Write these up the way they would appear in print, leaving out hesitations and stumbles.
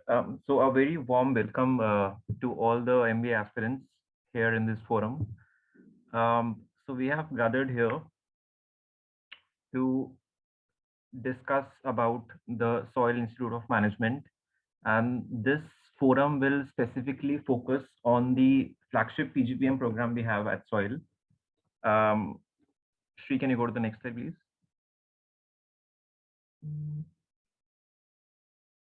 So a very warm welcome to all the MBA aspirants here in this forum. So we have gathered here to discuss about the Soil Institute of Management, and this forum will specifically focus on the flagship PGPM program we have at Soil. Shri, can you go to the next slide, please?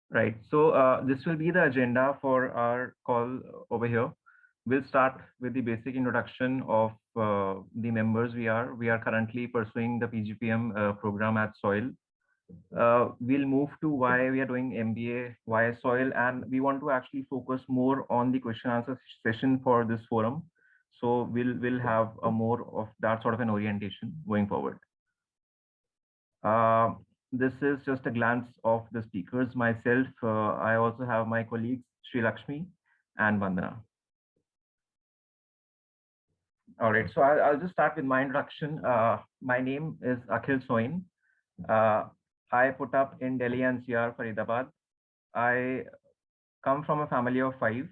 Right. So this will be the agenda for our call over here. We'll start with the basic introduction of the members we are. We are currently pursuing the PGPM program at Soil. We'll move to why we are doing MBA, why Soil, and we want to actually focus more on the question answer session for this forum. So we'll have a more of that sort of an orientation going forward. This is just a glance of the speakers. Myself, I also have my colleagues Sri Lakshmi and Vandana. All right, so I'll just start with my introduction. My name is Akhil Soin. I put up in Delhi NCR, Faridabad. I come from a family of 5,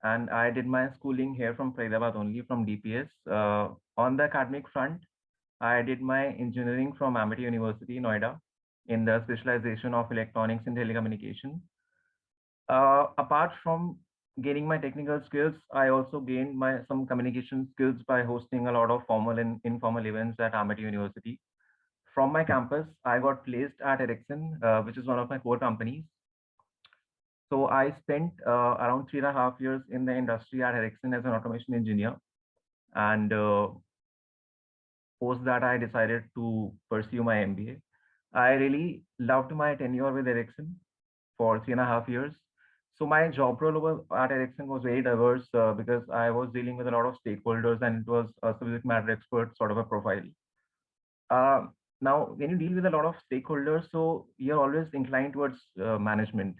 and I did my schooling here from Faridabad only, from DPS. On the academic front, I did my engineering from Amity University, Noida, in the specialization of electronics and telecommunication. Apart from gaining my technical skills, I also gained some communication skills by hosting a lot of formal and informal events at Amity University. From my campus, I got placed at Ericsson, which is one of my core companies. So I spent around 3.5 years in the industry at Ericsson as an automation engineer. And post that, I decided to pursue my MBA. I really loved my tenure with Ericsson for 3.5 years. So my job role over at Ericsson was very diverse because I was dealing with a lot of stakeholders, and it was a subject matter expert sort of a profile. Now, when you deal with a lot of stakeholders, so you're always inclined towards management.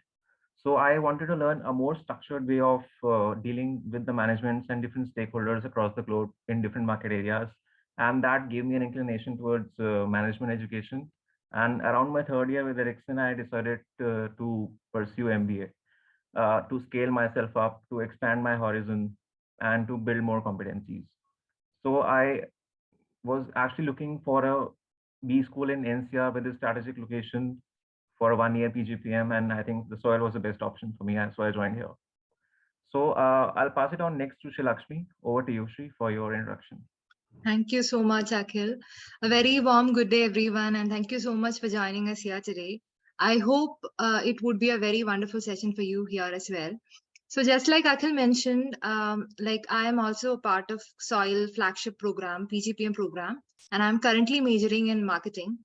So I wanted to learn a more structured way of dealing with the managements and different stakeholders across the globe in different market areas. And that gave me an inclination towards management education. And around my 3rd year with Ericsson, I decided to pursue MBA, to scale myself up, to expand my horizon, and to build more competencies. So I was actually looking for a B school in NCR with a strategic location for a 1-year PGPM, and I think the Soil was the best option for me, so I joined here. So I'll pass it on next to Sri Lakshmi. Over to you, Sri, for your introduction. Thank you so much, Akhil. A very warm good day, everyone, and thank you so much for joining us here today. I hope it would be a very wonderful session for you here as well. So just like Akhil mentioned, like I am also a part of Soil Flagship program, PGPM program, and I'm currently majoring in marketing.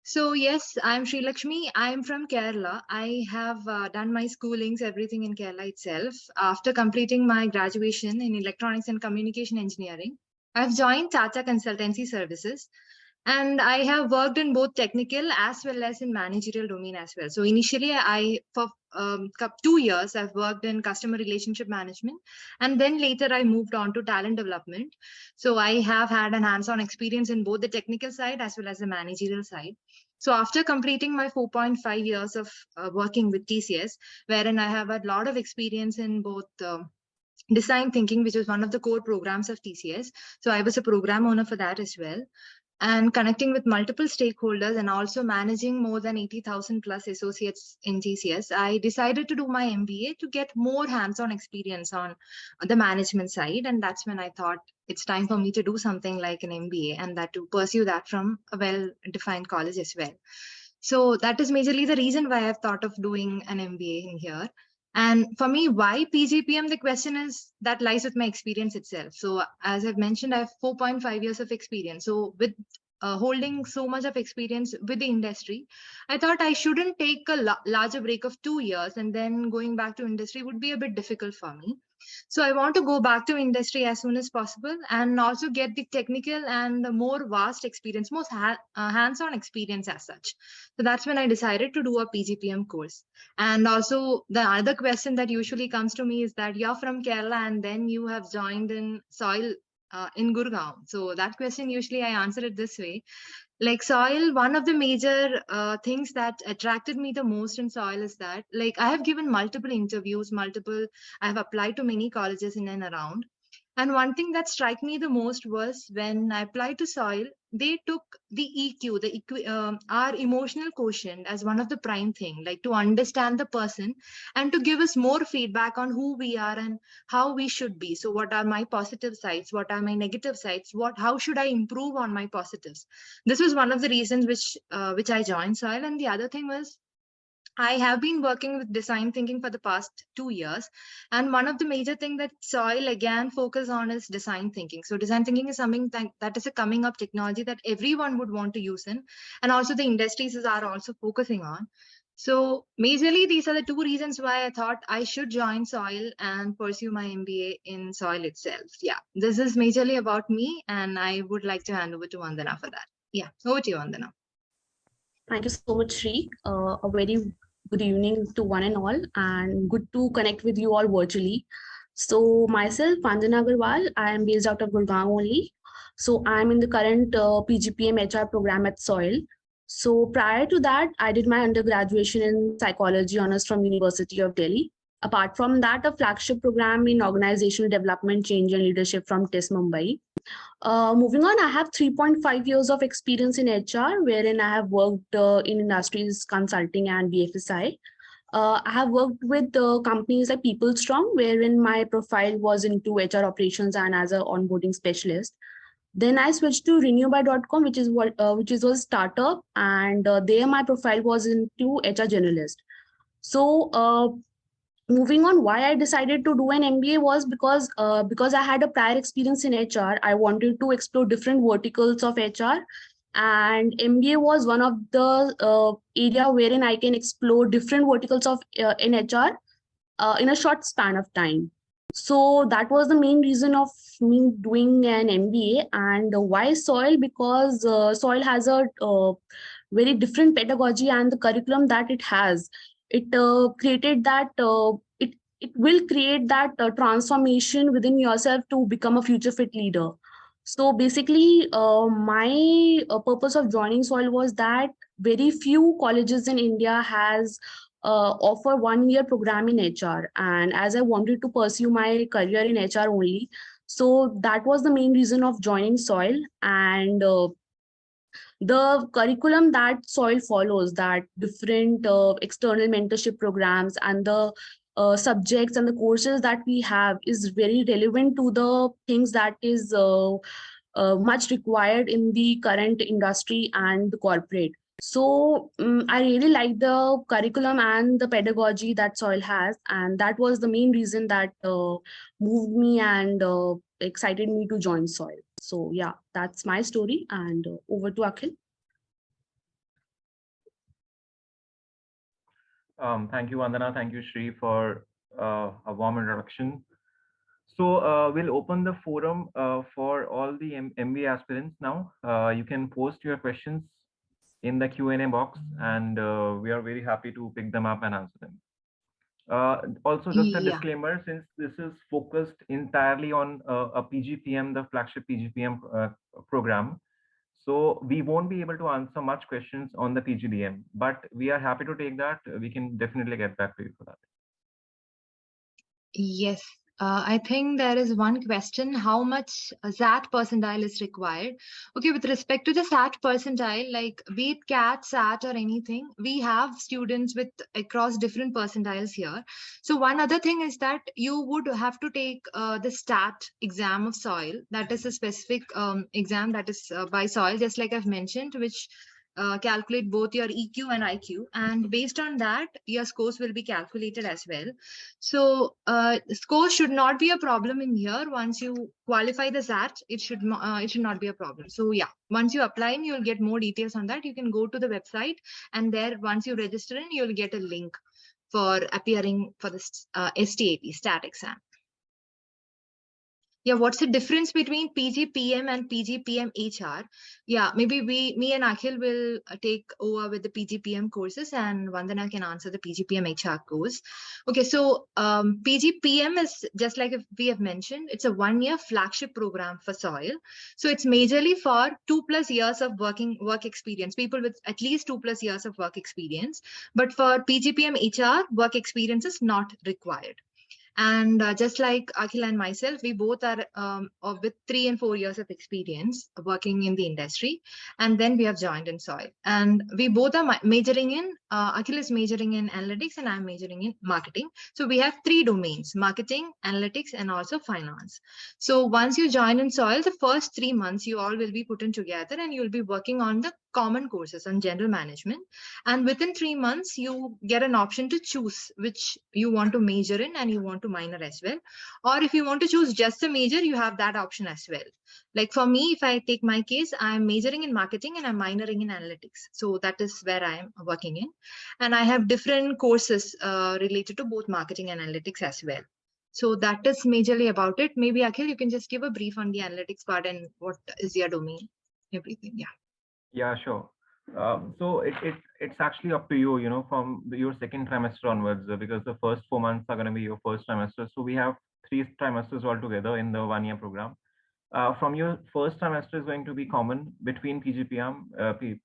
So yes, I'm Sri Lakshmi. I'm from Kerala. I have done my schoolings, everything in Kerala itself. After completing my graduation in electronics and communication engineering, I've joined Tata Consultancy Services, and I have worked in both technical as well as in managerial domain as well. So initially, for 2 years, I've worked in customer relationship management, and then later I moved on to talent development. So I have had an hands-on experience in both the technical side as well as the managerial side. So after completing my 4.5 years of working with TCS, wherein I have had a lot of experience in both design thinking, which is one of the core programs of TCS. So I was a program owner for that as well. And connecting with multiple stakeholders and also managing more than 80,000 plus associates in TCS, I decided to do my MBA to get more hands-on experience on the management side. And that's when I thought it's time for me to do something like an MBA, and that to pursue that from a well-defined college as well. So that is majorly the reason why I've thought of doing an MBA in here. And for me, why PGPM? The question is that lies with my experience itself. So as I've mentioned, I have 4.5 years of experience. So with holding so much of experience with the industry, I thought I shouldn't take a larger break of 2 years and then going back to industry would be a bit difficult for me. So I want to go back to industry as soon as possible and also get the technical and the more vast experience, most hands-on experience as such. So that's when I decided to do a PGPM course. And also the other question that usually comes to me is that you're from Kerala and then you have joined in Soil in Gurgaon. So that question usually I answer it this way. Like soil, one of the major things that attracted me the most in soil is that, like, I have given multiple interviews, I have applied to many colleges in and around. And one thing that struck me the most was when I applied to soil, they took the EQ, our emotional quotient, as one of the prime thing, like to understand the person and to give us more feedback on who we are and how we should be. So, what are my positive sides? What are my negative sides? How should I improve on my positives? This was one of the reasons which I joined soil. And the other thing was, I have been working with design thinking for the past 2 years. And one of the major thing that soil again focus on is design thinking. So design thinking is something that is a coming up technology that everyone would want to use in, and also the industries are also focusing on. So majorly these are the two reasons why I thought I should join soil and pursue my MBA in soil itself. Yeah, this is majorly about me, and I would like to hand over to Vandana for that. Yeah, over to you, Vandana. Thank you so much, Shri. A very good evening to one and all, and good to connect with you all virtually. So, myself, Vandana Agarwal, I am based out of Gurgaon only. So, I am in the current PGPM HR program at SOIL. So, prior to that, I did my undergraduate in psychology honors from University of Delhi. Apart from that, a flagship program in organizational development, change, and leadership from TIS Mumbai. Moving on, I have 3.5 years of experience in HR, wherein I have worked in industries consulting and BFSI. I have worked with companies like PeopleStrong, wherein my profile was into HR operations and as an onboarding specialist. Then I switched to renewby.com, which is a startup, and there my profile was into HR generalist. So moving on, why I decided to do an MBA was because I had a prior experience in HR. I wanted to explore different verticals of HR, and MBA was one of the area wherein I can explore different verticals of in HR in a short span of time. So that was the main reason of me doing an MBA. And why soil? Because soil has a very different pedagogy and the curriculum that it has. It created that it will create that transformation within yourself to become a future fit leader. So basically, my purpose of joining soil was that very few colleges in India has offer 1 year program in HR. And as I wanted to pursue my career in HR only, so that was the main reason of joining soil. And the curriculum that soil follows, that different external mentorship programs and the subjects and the courses that we have is very relevant to the things that is much required in the current industry and the corporate. So I really like the curriculum and the pedagogy that soil has, and that was the main reason that moved me and excited me to join soil. So yeah, that's my story, and over to Akhil. Thank you, Vandana. Thank you, Shri, for a warm introduction. So we'll open the forum for all the MBA aspirants now. You can post your questions in the Q&A box, and we are very happy to pick them up and answer them. Also, just a disclaimer, since this is focused entirely on a PGPM, the flagship PGPM program, so we won't be able to answer much questions on the PGDM, but we are happy to take that. We can definitely get back to you for that. Yes, I think there is one question: how much SAT percentile is required? Okay, with respect to the SAT percentile, like be it CAT, SAT, or anything, we have students with across different percentiles here. So one other thing is that you would have to take the STAT exam of soil. That is a specific exam that is by soil, just like I've mentioned, which calculate both your EQ and IQ, and based on that your scores will be calculated as well. So scores should not be a problem in here. Once you qualify the SAT, it should not be a problem. So yeah, once you apply in, you'll get more details on that. You can go to the website, and there once you register in, you'll get a link for appearing for the STAT exam. Yeah, what's the difference between PGPM and PGPM HR? Yeah, maybe me and Akhil will take over with the PGPM courses, and Vandana can answer the PGPM HR course. Okay, so PGPM is just like we have mentioned, it's a 1-year flagship program for soil. So it's majorly for 2+ years of work experience, people with at least 2+ years of work experience. But for PGPM HR, work experience is not required. And just like Akhil and myself, we both are with 3 and 4 years of experience working in the industry. And then we have joined in soil. And we both are majoring in, Akhil is majoring in analytics and I'm majoring in marketing. So we have 3 domains: marketing, analytics, and also finance. So once you join in soil, the first 3 months, you all will be put in together and you'll be working on the common courses on general management. And within 3 months, you get an option to choose which you want to major in and you want to minor as well. Or if you want to choose just a major, you have that option as well. Like for me, if I take my case, I'm majoring in marketing and I'm minoring in analytics. So that is where I'm working in. And I have different courses related to both marketing and analytics as well. So that is majorly about it. Maybe Akhil, you can just give a brief on the analytics part and what is your domain, everything. Yeah. Yeah, sure. So it's actually up to you, from your second trimester onwards, because the first 4 months are going to be your first trimester. So we have 3 trimesters altogether in the 1-year program. From your first trimester is going to be common between PGPM.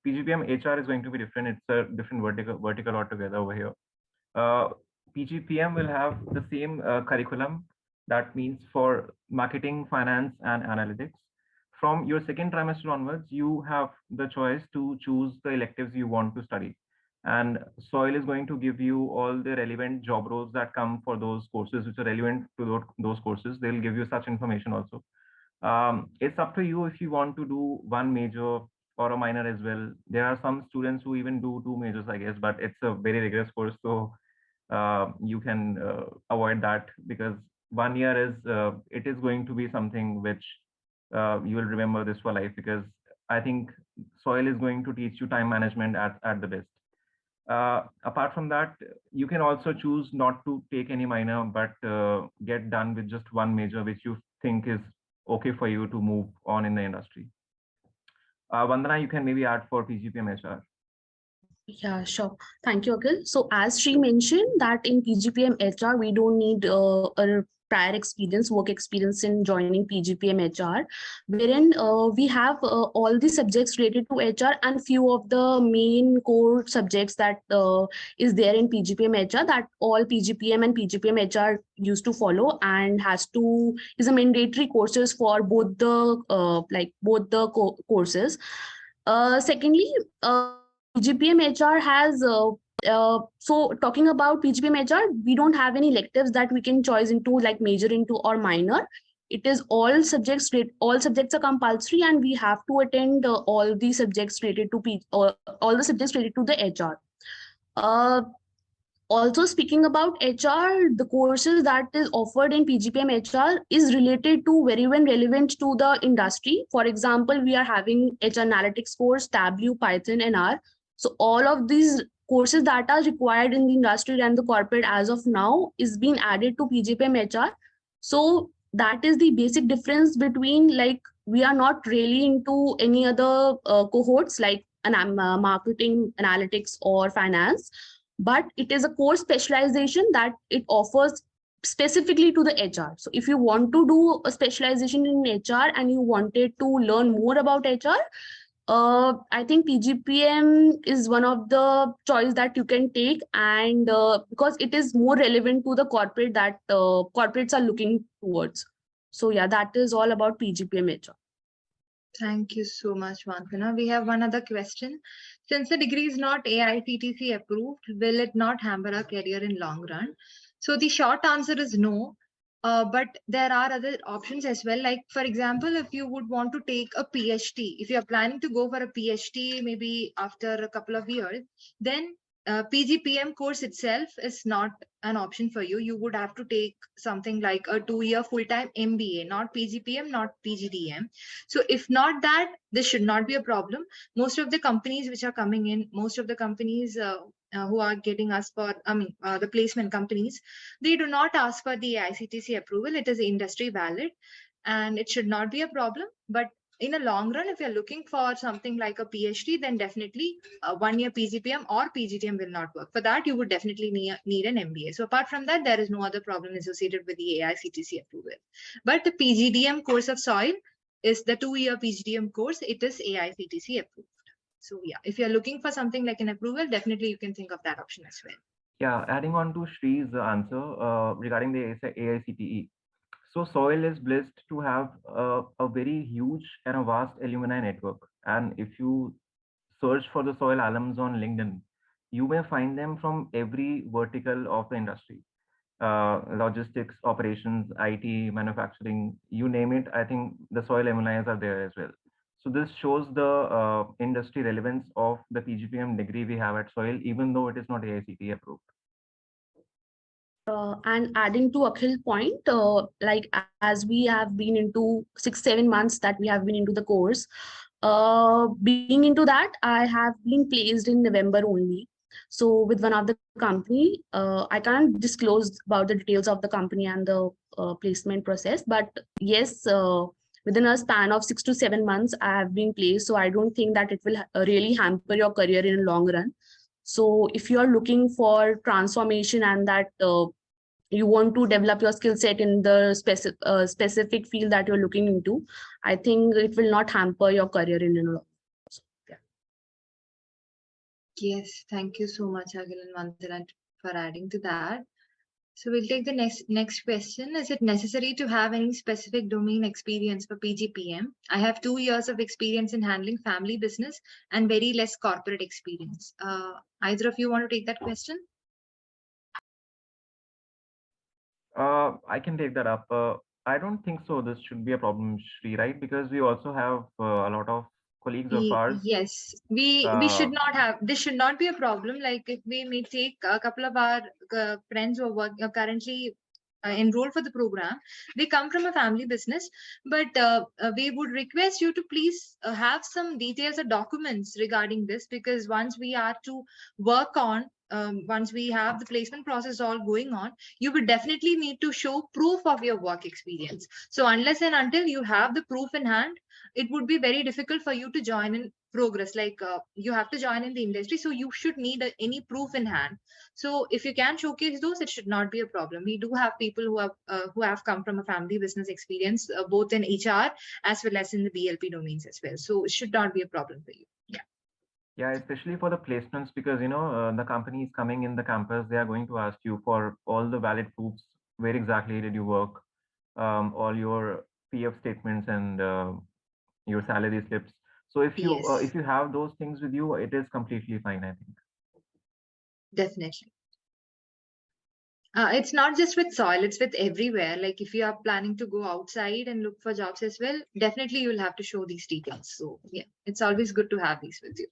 PGPM HR is going to be different. It's a different vertical altogether over here. PGPM will have the same curriculum. That means for marketing, finance, and analytics. From your second trimester onwards, you have the choice to choose the electives you want to study. And Soil is going to give you all the relevant job roles that come for those courses, which are relevant to those courses. They'll give you such information also. It's up to you if you want to do one major or a minor as well. There are some students who even do 2 majors, I guess, but it's a very rigorous course. So you can avoid that, because 1 year it is going to be something which you will remember this for life, because I think Soil is going to teach you time management at the best. Apart from that, you can also choose not to take any minor, but get done with just one major, which you think is okay for you to move on in the industry. Vandana, you can maybe add for PGPM HR. Yeah, sure. Thank you, Akhil. So as Sri mentioned that in PGPM HR, we don't need a prior experience, work experience in joining PGPM HR, wherein we have all the subjects related to HR and few of the main core subjects that is there in PGPM HR that all PGPM and PGPM HR used to follow and is a mandatory courses for both the courses. Secondly, PGPM HR has so talking about PGPM HR, we don't have any electives that we can choose into, like major into or minor. It is all subjects are compulsory, and we have to attend all the subjects related to all the subjects related to the HR. Also, speaking about HR, the courses that is offered in PGPM HR is related to very well relevant to the industry. For example, we are having HR analytics course, Tableau, Python, and R. So all of these courses that are required in the industry and the corporate as of now is being added to PGPM HR. So that is the basic difference between, like, we are not really into any other cohorts like marketing, analytics, or finance, but it is a course specialization that it offers specifically to the HR. So if you want to do a specialization in HR and you wanted to learn more about HR, I think PGPM is one of the choice that you can take, and because it is more relevant to the corporate that corporates are looking towards. So yeah, that is all about PGPM HR. Thank you so much, Vandana. We have one other question. Since the degree is not AICTC approved, will it not hamper our career in long run? So the short answer is no. But there are other options as well. Like, for example, if you would want to take a PhD, if you're planning to go for a PhD, maybe after a couple of years, then PGPM course itself is not an option for you. You would have to take something like a 2-year full-time MBA, not PGPM, not PGDM. So if not that, this should not be a problem. Most of the companies which are coming in, most of the companies who are getting us for, the placement companies, they do not ask for the ICTC approval. It is industry valid. and it should not be a problem. But in a long run, if you're looking for something like a PhD, then definitely 1 year PGPM or PGDM will not work. For that, you would definitely need an MBA. So apart from that, there is no other problem associated with the AICTC approval. But the PGDM course of soil is the 2-year PGDM course. It is AICTC approved. So yeah, if you're looking for something like an approval, definitely you can think of that option as well. Yeah, adding on to Shree's answer regarding the AICTE. So Soil is blessed to have a very huge and a vast alumni network. And if you search for the Soil alums on LinkedIn, you may find them from every vertical of the industry. Logistics, operations, IT, manufacturing, you name it. I think the Soil alumni are there as well. So this shows the industry relevance of the PGPM degree we have at Soil, even though it is not AICTE approved. And adding to Akhil's point, like as we have been into 6-7 months that we have been into the course, being into that, I have been placed in November only. So with one of the company, I can't disclose about the details of the company and the placement process, but yes, within a span of 6 to 7 months, I have been placed. So I don't think that it will really hamper your career in the long run. So if you are looking for transformation and that you want to develop your skill set in the specific field that you're looking into, I think it will not hamper your career in the long run. So, yeah. Yes, thank you so much, Akhil and Vantilan, for adding to that. So we'll take the next question. Is it necessary to have any specific domain experience for PGPM? I have 2 years of experience in handling family business and very less corporate experience. Either of you want to take that question? I can take that up. I don't think so. This should be a problem, Shri, right? Because we also have a lot of colleagues of ours. Yes, we should not have. This should not be a problem. Like if we may take a couple of our friends who are currently enrolled for the program, they come from a family business, but we would request you to please have some details or documents regarding this, because once we are to work on, once we have the placement process all going on, you would definitely need to show proof of your work experience. So unless and until you have the proof in hand, it would be very difficult for you to join in progress. Like you have to join in the industry, so you should need any proof in hand. So if you can showcase those, it should not be a problem. We do have people who have come from a family business experience, both in HR as well as in the BLP domains as well. So it should not be a problem for you. Yeah. Yeah, especially for the placements, because the company is coming in the campus, they are going to ask you for all the valid proofs. Where exactly did you work? All your PF statements and your salary slips. So if you have those things with you, it is completely fine, I think. Definitely. It's not just with soil, it's with everywhere. Like if you are planning to go outside and look for jobs as well, definitely you will have to show these details. So yeah, it's always good to have these with you.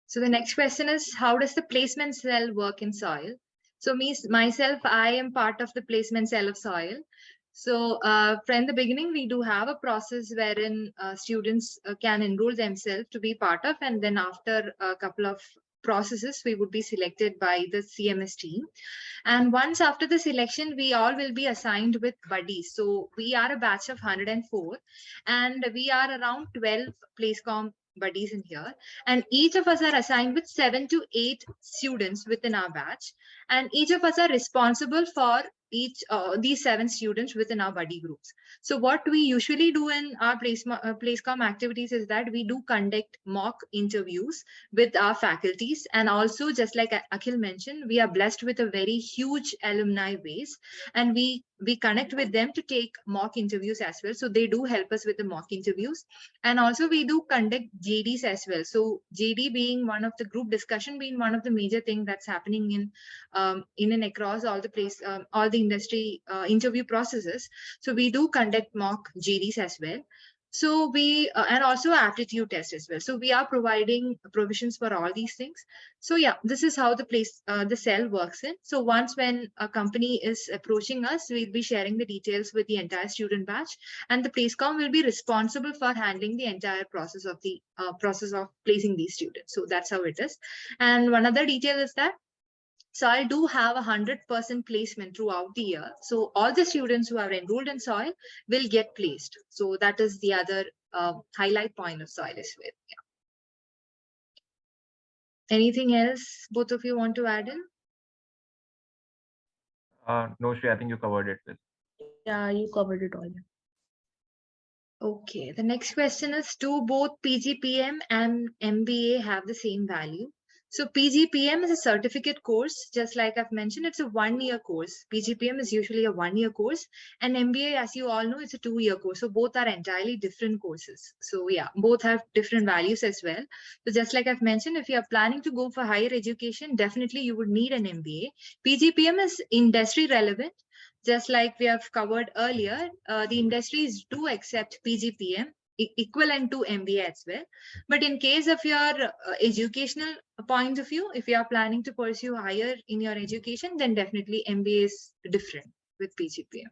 So the next question is, how does the placement cell work in soil? So myself, I am part of the placement cell of soil. So from the beginning, we do have a process wherein students can enroll themselves to be part of, and then after a couple of processes, we would be selected by the CMS team. And once after the selection, we all will be assigned with buddies. So we are a batch of 104, and we are around 12 placecom buddies in here, and each of us are assigned with 7 to 8 students within our batch, and each of us are responsible for each these 7 students within our buddy groups. So what we usually do in our placecom activities is that we do conduct mock interviews with our faculties, and also, just like Akhil mentioned, we are blessed with a very huge alumni base, and we connect with them to take mock interviews as well. So they do help us with the mock interviews, and also we do conduct JDs as well. So JD being one of the group discussion, being one of the major thing that's happening in and across all the all the industry interview processes. So we do conduct mock JDs as well. So we and also aptitude test as well. So we are providing provisions for all these things. So yeah, this is how the cell works in. So once when a company is approaching us, we'll be sharing the details with the entire student batch, and the placecom will be responsible for handling the entire process of placing these students. So that's how it is. And one other detail is that Soil do have 100% placement throughout the year. So all the students who are enrolled in Soil will get placed. So that is the other highlight point of Soil as well. Yeah. Anything else both of you want to add in? No, Shri, I think you covered it with. Yeah, you covered it all. Okay, the next question is, do both PGPM and MBA have the same value? So PGPM is a certificate course, just like I've mentioned, it's a 1-year course. PGPM is usually a 1-year course, and MBA, as you all know, it's a 2-year course. So both are entirely different courses. So yeah, both have different values as well. So just like I've mentioned, if you're planning to go for higher education, definitely you would need an MBA. PGPM is industry relevant. Just like we have covered earlier, the industries do accept PGPM equivalent to MBA as well. But in case of your educational point of view, if you are planning to pursue higher in your education, then definitely MBA is different with PGPM.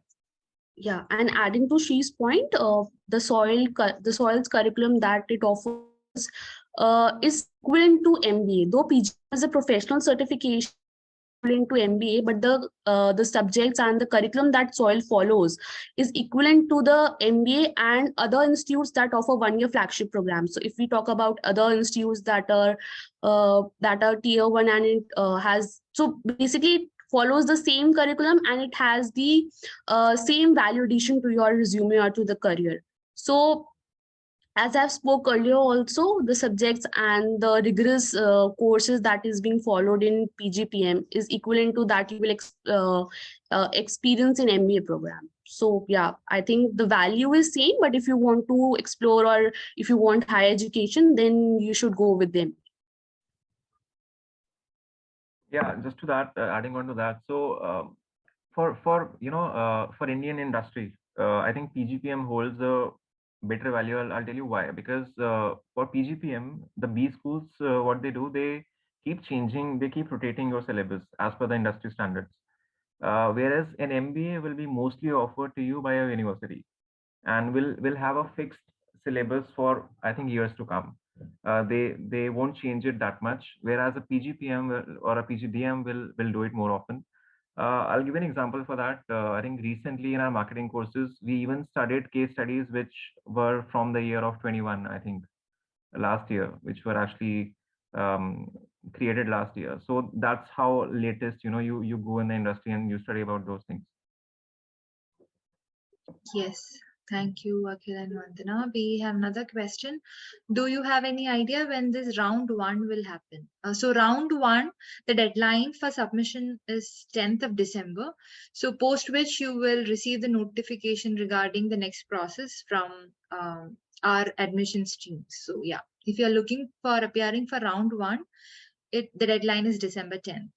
Yeah, and adding to Shree's point, the soil's curriculum that it offers is equivalent to MBA. Though PG is a professional certification equivalent to MBA, but the subjects and the curriculum that soil follows is equivalent to the MBA and other institutes that offer 1-year flagship programs. So if we talk about other institutes that are tier 1, and it has, so basically it follows the same curriculum and it has the same value addition to your resume or to the career. So as I've spoke earlier also, the subjects and the rigorous courses that is being followed in PGPM is equivalent to that you will experience in MBA program. So yeah, I think the value is same, but if you want to explore or if you want higher education, then you should go with them. Yeah, just to that, adding on to that. So for Indian industry, I think PGPM holds a better value. I'll tell you why. Because for PGPM, the B schools, what they do, they keep changing, they keep rotating your syllabus as per the industry standards. Whereas an MBA will be mostly offered to you by a university and will have a fixed syllabus for, I think, years to come. They won't change it that much, whereas a PGPM or a PGDM will do it more often. I'll give an example for that. I think recently in our marketing courses, we even studied case studies which were from the year of 21, I think, last year, which were actually created last year. So that's how latest, you go in the industry and you study about those things. Yes. Thank you, Akhil and Vandana. We have another question. Do you have any idea when this round 1 will happen? So round 1, the deadline for submission is 10th of December. So post which you will receive the notification regarding the next process from our admissions team. So yeah, if you're looking for appearing for round 1, the deadline is December 10th.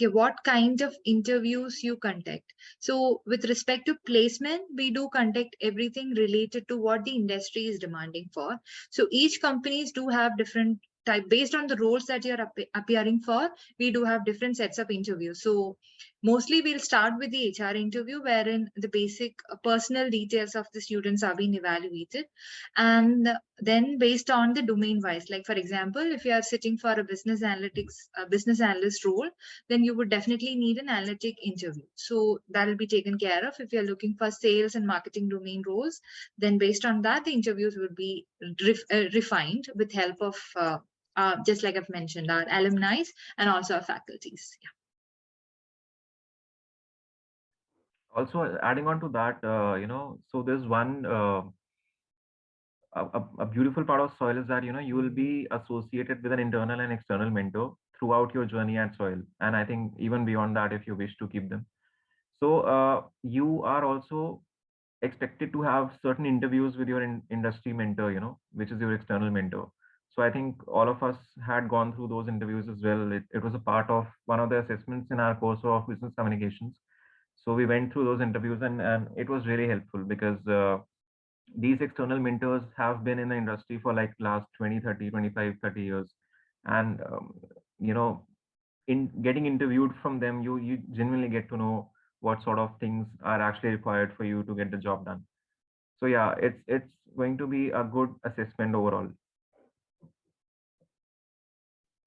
Okay, what kind of interviews you conduct? So with respect to placement, we do conduct everything related to what the industry is demanding for. So each companies do have different type based on the roles that you're appearing for. We do have different sets of interviews. So mostly we'll start with the HR interview, wherein the basic personal details of the students are being evaluated, and then based on the domain wise, like for example, if you are sitting for a business business analyst role, then you would definitely need an analytic interview. So that will be taken care of. If you're looking for sales and marketing domain roles, then based on that, the interviews will be refined with help of, just like I've mentioned, our alumni and also our faculties. Yeah. Also, adding on to that, so there's one a beautiful part of Soil is that you will be associated with an internal and external mentor throughout your journey at Soil, and I think even beyond that, if you wish to keep them. So you are also expected to have certain interviews with your industry mentor, which is your external mentor. So I think all of us had gone through those interviews as well. It was a part of one of the assessments in our course of business communications. So we went through those interviews, and it was really helpful because these external mentors have been in the industry for like last 20, 30, 25, 30 years. And, you know, in getting interviewed from them, you genuinely get to know what sort of things are actually required for you to get the job done. So yeah, it's going to be a good assessment overall.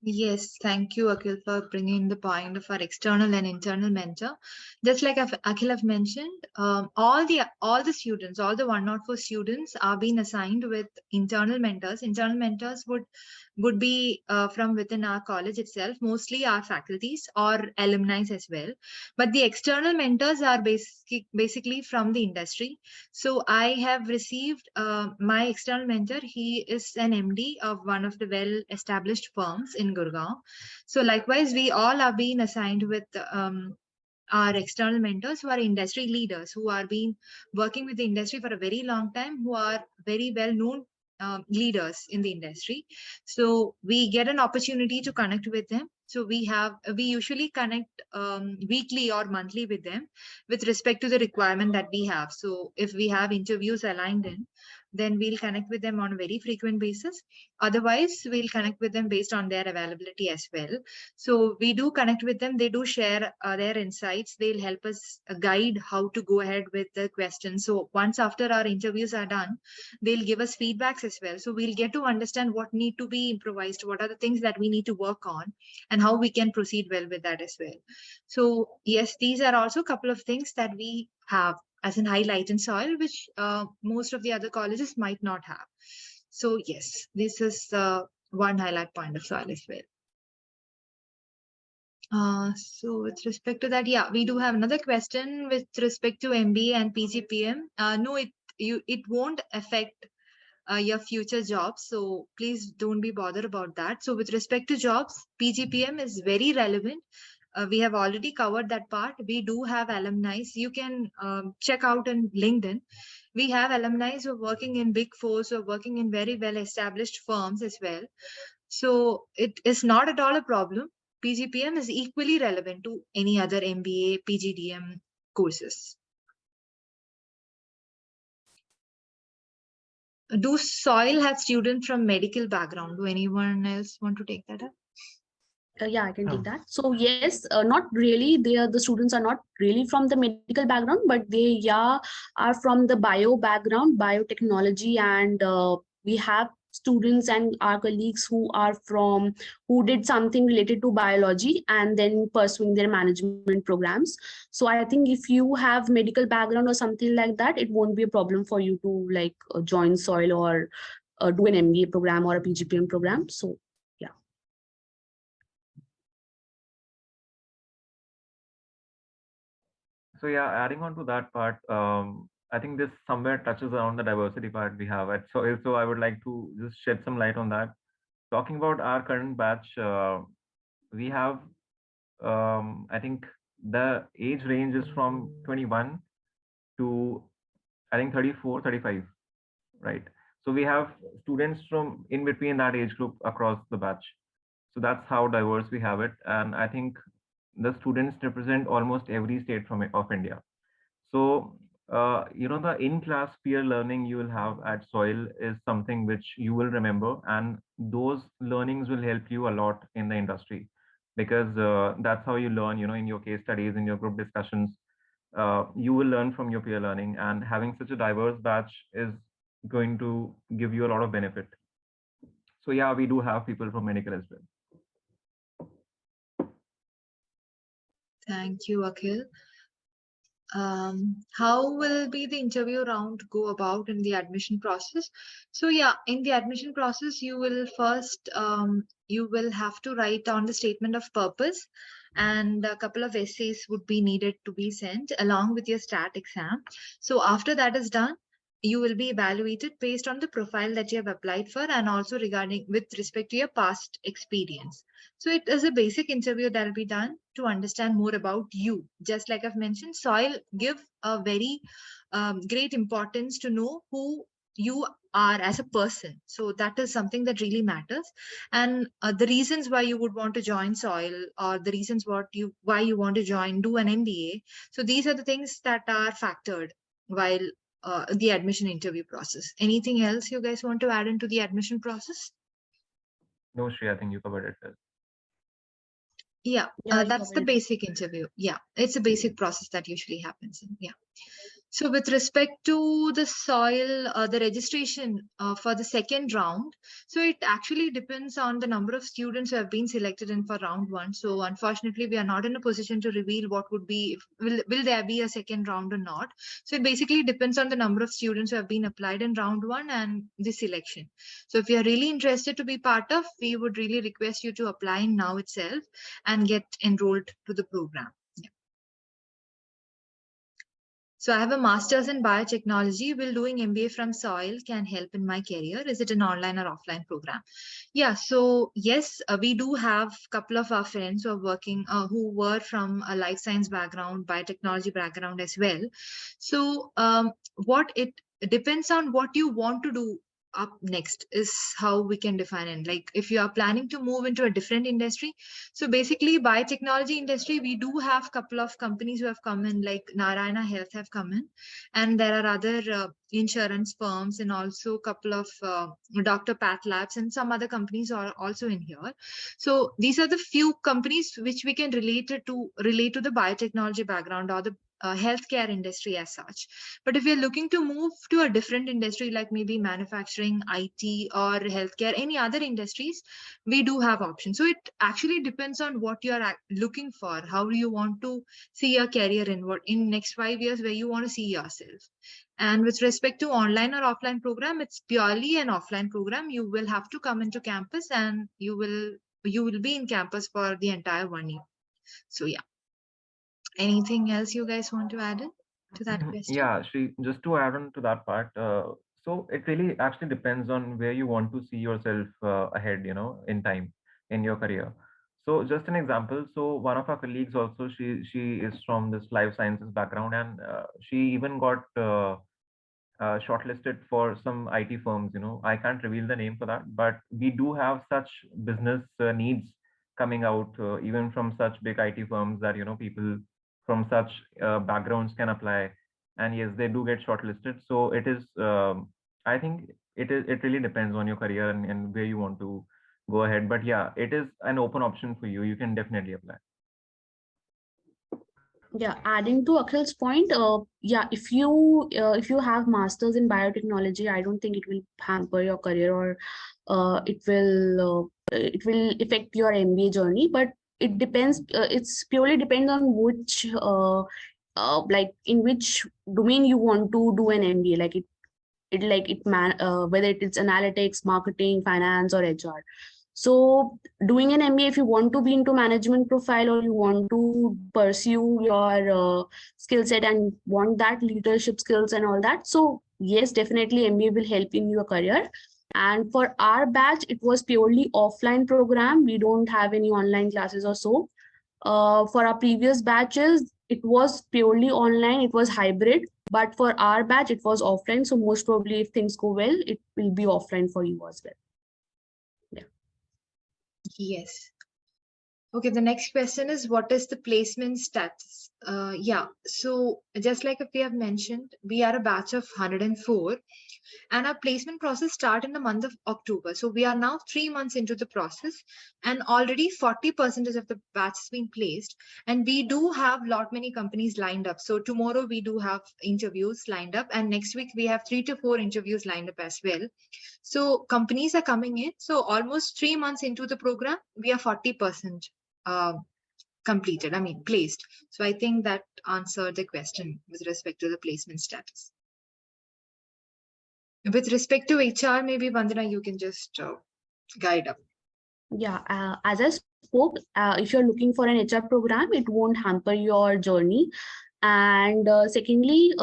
Yes, thank you, Akhil, for bringing the point of our external and internal mentor. Just like Akhil have mentioned, all the students, all the 104 students are being assigned with internal mentors. Internal mentors would be from within our college itself, mostly our faculties or alumni as well. But the external mentors are basically from the industry. So I have received my external mentor. He is an MD of one of the well-established firms in Gurgaon. So likewise, we all are being assigned with our external mentors who are industry leaders, who are been working with the industry for a very long time, who are very well known leaders in the industry. So we get an opportunity to connect with them. So we usually connect weekly or monthly with them with respect to the requirement that we have. So if we have interviews aligned in, then we'll connect with them on a very frequent basis. Otherwise, we'll connect with them based on their availability as well. So we do connect with them. They do share their insights. They'll help us guide how to go ahead with the questions. So once after our interviews are done, they'll give us feedbacks as well. So we'll get to understand what need to be improvised, what are the things that we need to work on, and how we can proceed well with that as well. So yes, these are also a couple of things that we have as an highlight in soil, which most of the other colleges might not have. So yes, this is one highlight point of soil as well. So with respect to that, yeah, we do have another question with respect to MBA and PGPM. No, it won't affect your future jobs. So please don't be bothered about that. So with respect to jobs, PGPM is very relevant. We have already covered that part. We do have alumni. You can check out on LinkedIn. We have alumni who are working in big fours or working in very well established firms as well. So it is not at all a problem. PGPM is equally relevant to any other MBA, PGDM courses. Do soil have students from medical background? Do anyone else want to take that up? Yeah, I can take that. So yes, not really. The students are not really from the medical background, but they are from the bio background, biotechnology, and we have students and our colleagues who did something related to biology and then pursuing their management programs. So I think if you have medical background or something like that, it won't be a problem for you to like join soil or do an MBA program or a PGPM program. So yeah. So yeah, adding on to that part, I think this somewhere touches around the diversity part we have at Soil. So I would like to just shed some light on that. Talking about our current batch, we have, I think the age range is from 21 to, I think 34, 35, right? So we have students from in between that age group across the batch. So that's how diverse we have it. And I think the students represent almost every state of India. So, the in-class peer learning you will have at Soil is something which you will remember, and those learnings will help you a lot in the industry because that's how you learn, in your case studies, in your group discussions. You will learn from your peer learning, and having such a diverse batch is going to give you a lot of benefit. So, yeah, we do have people from medical as well. Thank you, Akhil. How will be the interview round go about in the admission process? So yeah, in the admission process, you will first you will have to write down the statement of purpose, and a couple of essays would be needed to be sent along with your stat exam. So after that is done, you will be evaluated based on the profile that you have applied for and also regarding with respect to your past experience. So it is a basic interview that will be done to understand more about you. Just like I've mentioned, soil give a very great importance to know who you are as a person. So that is something that really matters. And the reasons why you would want to join soil, or the reasons why you want to do an MBA. So these are the things that are factored while the admission interview process. Anything else you guys want to add into the admission process? No, Shri, I think you covered it well. Yeah, Yeah, that's the basic interview. Yeah, it's a basic process that usually happens. Yeah. So with respect to the soil, the registration for the second round, so it actually depends on the number of students who have been selected in for round one. So unfortunately, we are not in a position to reveal what would be, will there be a second round or not. So it basically depends on the number of students who have been applied in round one and the selection. So if you are really interested to be part of, we would really request you to apply now itself and get enrolled to the program. So I have a master's in biotechnology. Will doing MBA from soil can help in my career? Is it an online or offline program? Yeah, so yes, we do have a couple of our friends who are working, who were from a life science background, biotechnology background as well. So what it depends on what you want to do up next is how we can define it. Like if you are planning to move into a different industry, so basically biotechnology industry, we do have a couple of companies who have come in, like Narayana Health have come in, and there are other insurance firms and also a couple of Dr. Pat Labs and some other companies are also in here. So these are the few companies which we can relate to the biotechnology background or the healthcare industry as such. But if you're looking to move to a different industry, like maybe manufacturing, IT, or healthcare, any other industries, we do have options. So it actually depends on what you're looking for. How do you want to see your career in what in next 5 years, where you want to see yourself. And with respect to online or offline program, it's purely an offline program. You will have to come into campus and you will be in campus for the entire 1 year. So yeah. Anything else you guys want to add in to that question? Yeah, Shri, just to add on to that part, so it really actually depends on where you want to see yourself ahead, in time in your career. So just an example, so one of our colleagues also, she is from this life sciences background, and she even got shortlisted for some IT firms. I can't reveal the name for that, but we do have such business needs coming out, even from such big IT firms, that people from such backgrounds can apply, and yes, they do get shortlisted. So it is, I think it really depends on your career and where you want to go ahead. But yeah, it is an open option for you. You can definitely apply. Yeah, adding to Akhil's point, yeah, if you have masters in biotechnology, I don't think it will hamper your career, or it will affect your MBA journey. But it depends. It's purely depends on which like in which domain you want to do an MBA. Whether it is analytics, marketing, finance, or HR. So doing an MBA, if you want to be into management profile, or you want to pursue your skill set and want that leadership skills and all that, so yes, definitely MBA will help in your career. And for our batch, it was purely offline program. We don't have any online classes or so. For our previous batches, it was purely online, it was hybrid, but for our batch, it was offline. So most probably, if things go well, it will be offline for you as well. Yeah. Yes. Okay, the next question is, what is the placement status? Yeah, so just like if we have mentioned, we are a batch of 104 and our placement process start in the month of October. So we are now 3 months into the process and already 40% of the batch has been placed. And we do have many companies lined up. So tomorrow we do have interviews lined up, and next week we have 3 to 4 interviews lined up as well. So companies are coming in. So almost 3 months into the program, we are 40% completed, placed. So I think that answered the question with respect to the placement status. With respect to HR, maybe Vandana, you can just guide up. Yeah, as I spoke, if you're looking for an HR program, it won't hamper your journey. And secondly,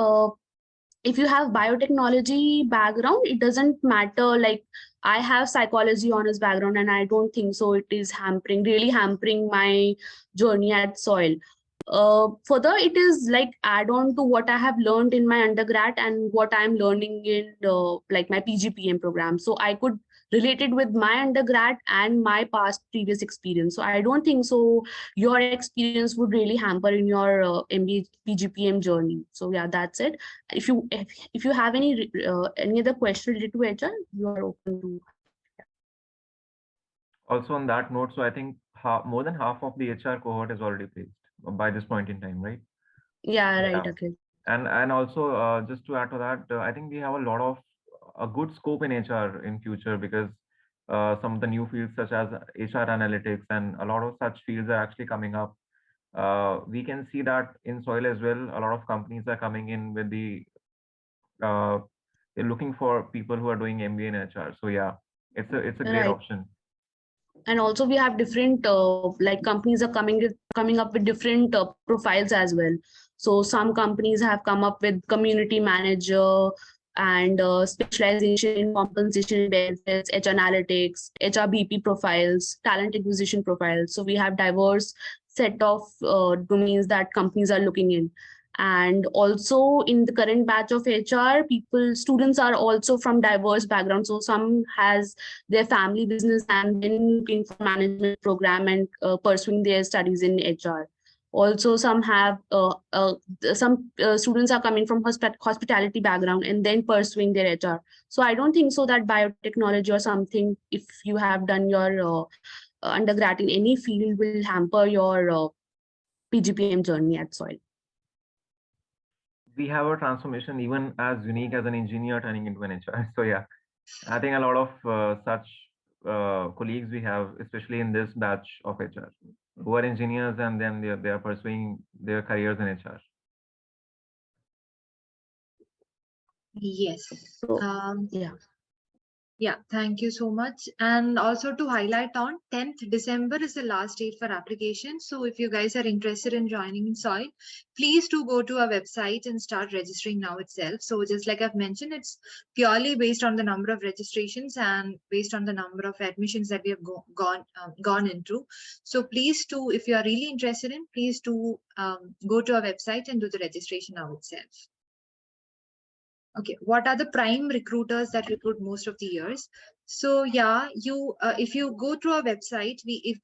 if you have biotechnology background, it doesn't matter. Like, I have psychology honors background, and I don't think so it is really hampering my journey at soil. Further, it is like add on to what I have learned in my undergrad and what I'm learning in like my PGPM program. So I could relate it with my undergrad and my past previous experience. So I don't think so your experience would really hamper in your MBA PGPM journey. So yeah, that's it. If you have any other question related to HR, you are open to. Also on that note, so I think more than half of the HR cohort is already placed by this point in time, right? Yeah, right. Yeah. Okay. And also, just to add to that, I think we have a good scope in HR in future, because some of the new fields such as HR analytics and a lot of such fields are actually coming up. We can see that in soil as well. A lot of companies are coming in with uh, they're looking for people who are doing MBA in HR. So yeah, it's a great Right. option. And also we have different like companies are coming up with different profiles as well. So some companies have come up with community manager and specialization in compensation and benefits, HR analytics, HRBP profiles, talent acquisition profiles. So we have diverse set of domains that companies are looking in. And also in the current batch of HR, students are also from diverse backgrounds. So some has their family business and then looking for management program and pursuing their studies in HR. Also, some students are coming from hospitality background and then pursuing their HR. So I don't think so that biotechnology or something, if you have done your undergrad in any field, will hamper your PGPM journey at Soil. We have a transformation even as unique as an engineer turning into an HR. So yeah, I think a lot of such colleagues we have, especially in this batch of HR, who are engineers and then they are pursuing their careers in HR. Yes. So yeah. Yeah, thank you so much. And also to highlight on 10th December is the last date for application. So if you guys are interested in joining in Soil, please do go to our website and start registering now itself. So just like I've mentioned, it's purely based on the number of registrations and based on the number of admissions that we have gone into. So please do, if you are really interested in, please do go to our website and do the registration now itself. Okay, what are the prime recruiters that recruit most of the years? So yeah, if you go to our website,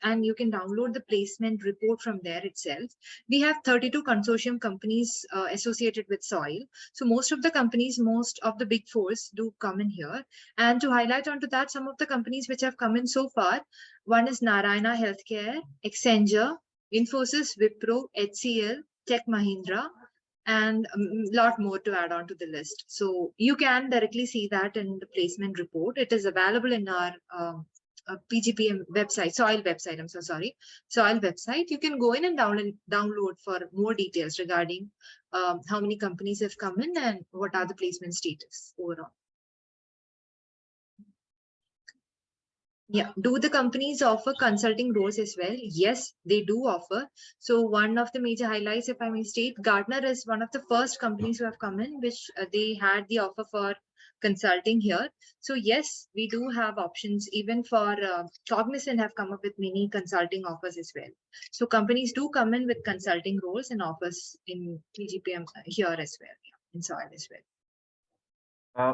and you can download the placement report from there itself. We have 32 consortium companies associated with Soil. So most of the big fours do come in here. And to highlight onto that, some of the companies which have come in so far, one is Narayana Healthcare, Accenture, Infosys, Wipro, HCL, Tech Mahindra, and a lot more to add on to the list. So you can directly see that in the placement report. It is available in our PGPM website, Soil website. I'm so sorry, Soil website. You can go in and download for more details regarding how many companies have come in and what are the placement status overall. Yeah. Do the companies offer consulting roles as well? Yes, they do offer. So one of the major highlights, if I may state, Gartner is one of the first companies who have come in, which they had the offer for consulting here. So yes, we do have options. Even for Cognizant have come up with many consulting offers as well. So companies do come in with consulting roles and offers in PGPM here as well, in Soil as well.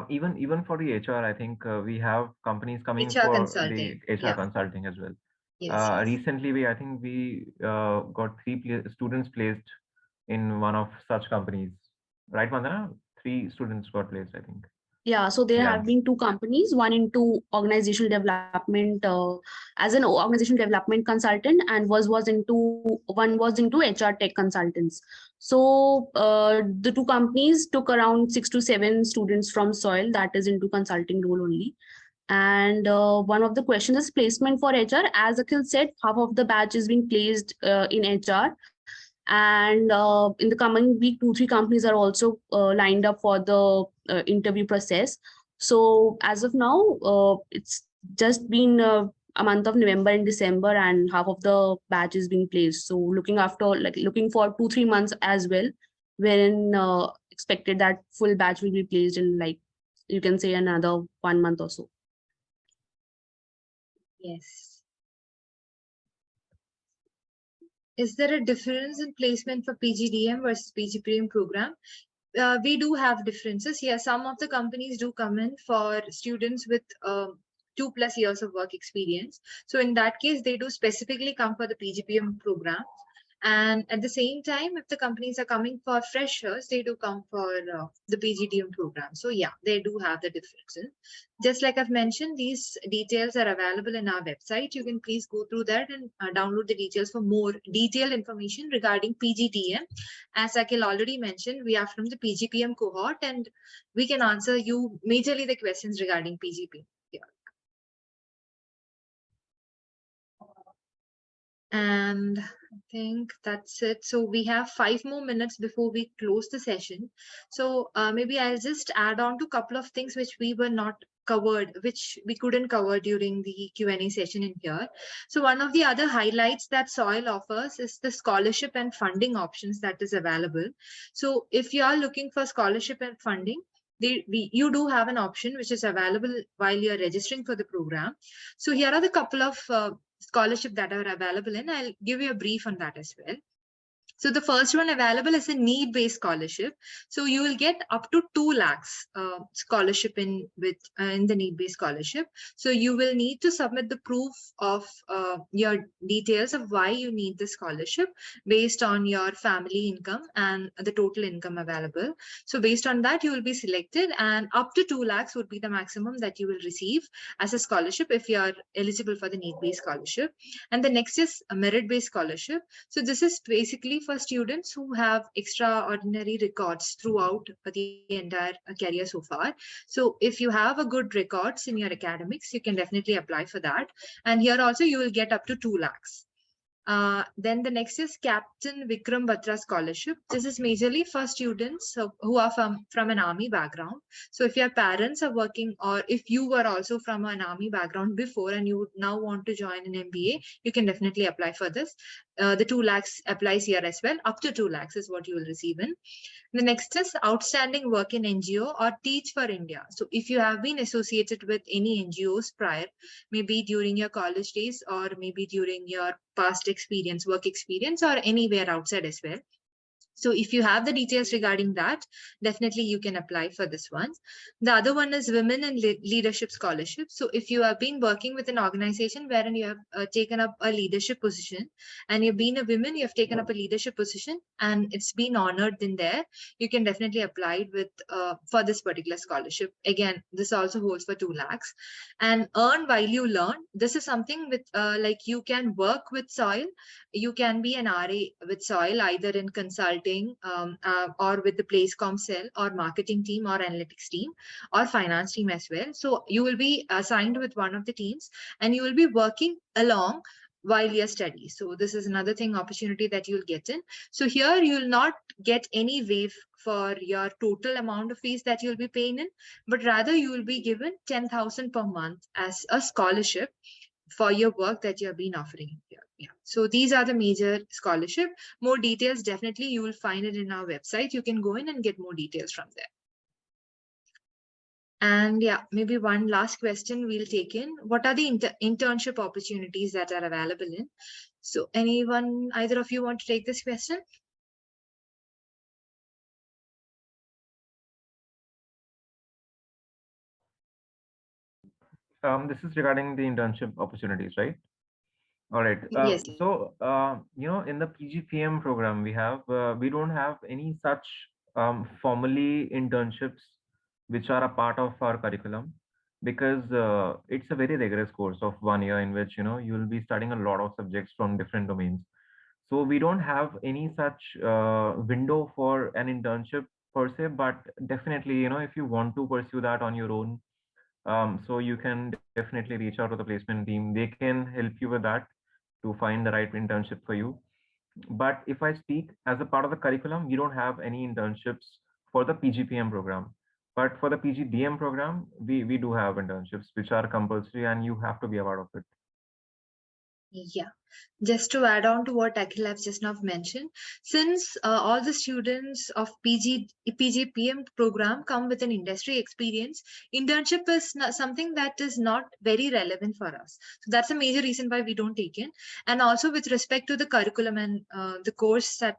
Even for the HR, I think we have companies coming HR for consulting. the HR Yeah. consulting as well. Yes. Recently, I think we got students placed in one of such companies, right, Vandana? 3 students got placed, I think. Yeah, so there Yeah. have been 2 companies, one into organizational development as an organizational development consultant, and one was into HR tech consultants. So the 2 companies took around 6 to 7 students from Soil, that is into consulting role only. And one of the questions is placement for HR. As Akhil said, half of the batch is being placed in HR. And in the coming week, 2-3 companies are also lined up for the interview process. So as of now, it's just been a month of November and December, and half of the batch is being placed. So looking for 2-3 months as well, wherein expected that full batch will be placed in, like, you can say, another 1 month or so. Yes. Is there a difference in placement for PGDM versus PGPM program? We do have differences. Yeah, some of the companies do come in for students with 2+ years of work experience. So in that case, they do specifically come for the PGPM program. And at the same time, if the companies are coming for freshers, they do come for the PGDM program. So yeah, they do have the differences. Just like I've mentioned, these details are available in our website. You can please go through that and download the details for more detailed information regarding PGDM. As Akhil already mentioned, we are from the PGPM cohort and we can answer you majorly the questions regarding PGPM. And I think that's it. So we have 5 more minutes before we close the session. So maybe I'll just add on to a couple of things which we were not covered, which we couldn't cover during the Q&A session in here. So one of the other highlights that SOIL offers is the scholarship and funding options that is available. So if you are looking for scholarship and funding, you do have an option which is available while you're registering for the program. So here are the couple of scholarship that are available, and I'll give you a brief on that as well. So the first one available is a need-based scholarship. So you will get up to 2 lakhs scholarship in the need-based scholarship. So you will need to submit the proof of your details of why you need the scholarship based on your family income and the total income available. So based on that, you will be selected, and up to 2 lakhs would be the maximum that you will receive as a scholarship if you are eligible for the need-based scholarship. And the next is a merit-based scholarship. So this is basically for students who have extraordinary records throughout the entire career so far. So if you have a good records in your academics, you can definitely apply for that. And here also you will get up to 2 lakhs. Then the next is Captain Vikram Batra Scholarship. This is majorly for students who are from an army background. So if your parents are working, or if you were also from an army background before and you would now want to join an MBA, you can definitely apply for this. The 2 lakhs applies here as well. Up to 2 lakhs is what you will receive in. The next is outstanding work in NGO or Teach for India. So if you have been associated with any NGOs prior, maybe during your college days or maybe during your past experience, work experience, or anywhere outside as well. So if you have the details regarding that, definitely you can apply for this one. The other one is Women in Leadership Scholarship. So if you have been working with an organization wherein you have taken up a leadership position and you've been a woman, you have taken up a leadership position and it's been honored in there, you can definitely apply with for this particular scholarship. Again, this also holds for 2 lakhs. And Earn While You Learn. This is something with like you can work with SOIL. You can be an RA with SOIL either in consulting or with the PlaceCom cell or marketing team or analytics team or finance team as well. So you will be assigned with one of the teams and you will be working along while you study. So this is another thing, opportunity that you'll get in. So here you will not get any waive for your total amount of fees that you'll be paying in, but rather you will be given 10,000 per month as a scholarship for your work that you have been offering here. Yeah. So these are the major scholarship. More details, definitely you will find it in our website. You can go in and get more details from there. And yeah, maybe one last question we'll take in. What are the internship opportunities that are available in? So anyone, either of you want to take this question? This is regarding the internship opportunities, right? All right. Yes. So, in the PGPM program, we don't have any such formally internships which are a part of our curriculum, because it's a very rigorous course of 1 year in which, you'll be studying a lot of subjects from different domains. So we don't have any such window for an internship per se, but definitely, if you want to pursue that on your own, so you can definitely reach out to the placement team. They can help you with that to find the right internship for you. But if I speak as a part of the curriculum, we don't have any internships for the PGPM program. But for the PGDM program, we do have internships which are compulsory and you have to be a part of it. Yeah, just to add on to what Akhil has just now mentioned, since all the students of PGPM program come with an industry experience, internship is something that is not very relevant for us. So that's a major reason why we don't take in. And also with respect to the curriculum and the course that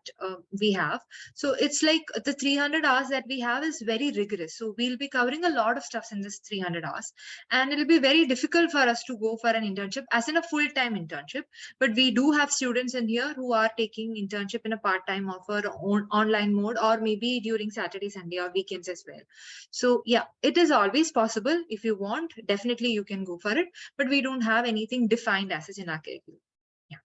we have, so it's like the 300 hours that we have is very rigorous. So we'll be covering a lot of stuff in this 300 hours, and it'll be very difficult for us to go for an internship as in a full-time internship. internship. But we do have students in here who are taking internship in a part-time offer on online mode, or maybe during Saturday, Sunday, or weekends as well. So yeah, it is always possible. If you want, definitely you can go for it, but we don't have anything defined as such in our curriculum. Yeah.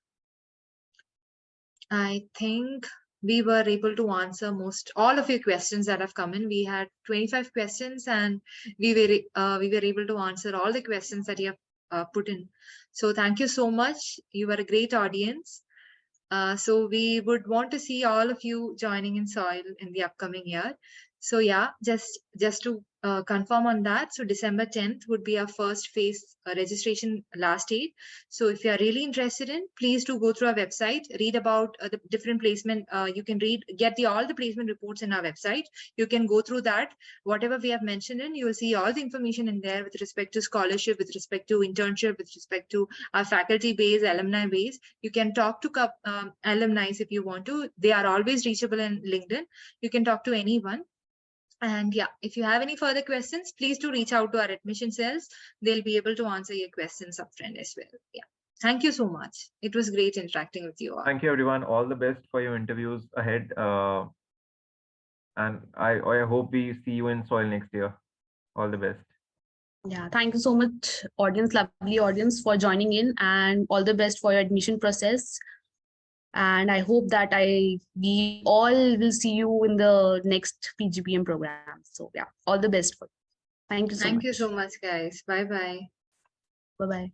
I think we were able to answer most all of your questions that have come in. We had 25 questions, and we were able to answer all the questions that you have put in. So thank you so much. You were a great audience. So we would want to see all of you joining in Soil in the upcoming year. So yeah, just to confirm on that, so December 10th would be our first phase registration last date. So if you are really interested in, please do go through our website, read about the different placement. You can get all the placement reports in our website. You can go through that. Whatever we have mentioned in, you will see all the information in there with respect to scholarship, with respect to internship, with respect to our faculty base, alumni base. You can talk to alumni if you want to. They are always reachable in LinkedIn. You can talk to anyone. And yeah, if you have any further questions, please do reach out to our admission cells. They'll be able to answer your questions upfront as well. Yeah. Thank you so much. It was great interacting with you all. Thank you, everyone. All the best for your interviews ahead. And I hope we see you in Soil next year. All the best. Yeah, thank you so much, audience, lovely audience, for joining in, and all the best for your admission process. And I hope that we all will see you in the next PGPM program. So yeah, all the best for you. Thank you so much. Thank you so much, guys. Bye-bye. Bye-bye.